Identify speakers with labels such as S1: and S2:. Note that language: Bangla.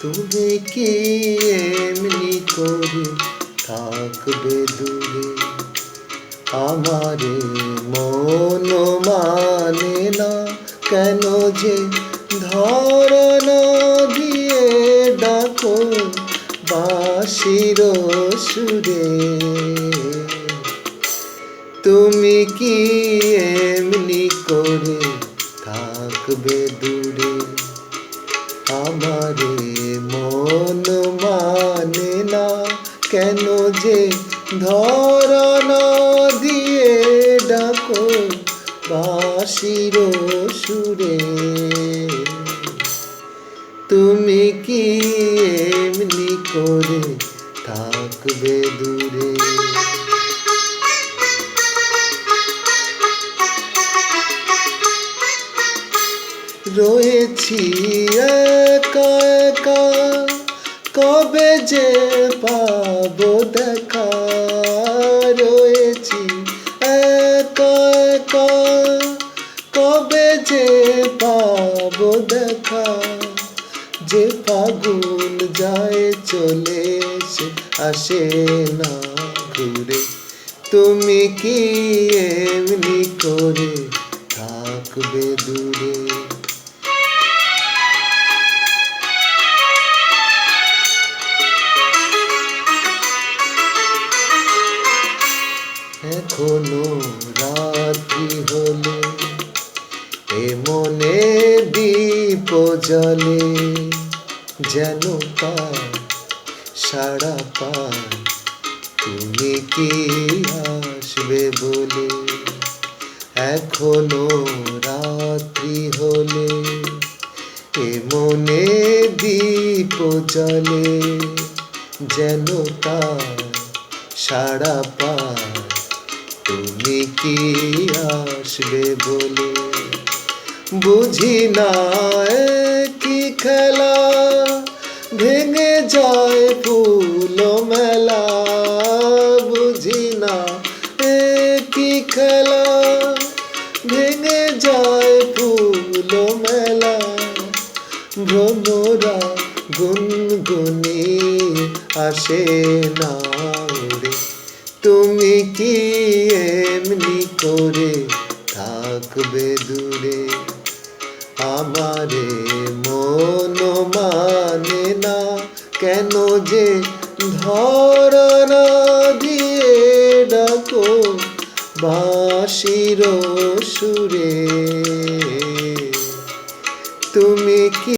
S1: তুমি কি এমনি করে থাকবে দূরে? আমারে মন মানে না কেন যে ধরনা দিয়ে ডাকো বাঁশির সুরে। তুমি কি এমনি করে থাকবে দূরে? আমারে মন মানে না কেন যে ধরনা দিয়ে ডাকো বাঁশির সুরে। তুমি কি এমনি করে থাকবে দূরে? রয়েছি একা একা, কবে যে পাবো দেখা। রয়েছি একা একা, কবে যে পাবো দেখা। যে ফাগুন যায় চলে সে আসে না ঘুরে। তুমি কি এমনি করে থাকবে দূরে? এখনো রাত্রি হলে এ মনে দীপ জ্বলে, যেন পায় সাড়া পায় তুমি কি আসবে বলে। এখনো রাত্রি হলে এ মনে দীপ জ্বলে, যেন পায় সাড়া পায় তুমি কি আসবে বলে। বুঝি না কি খেলা ভেঙে যায় ফুল মেলা। বুঝি না কি খেলা ভেঙে যায় ফুল মেলা। ভ্রমরা গুনগুনি আসে না উড়ে। তুমি কি এমনি করে থাকবে দূরে? আমারে মন মানে না কেন যে ধরনা দিয়ে ডাকো বাঁশির সুরে। তুমি কি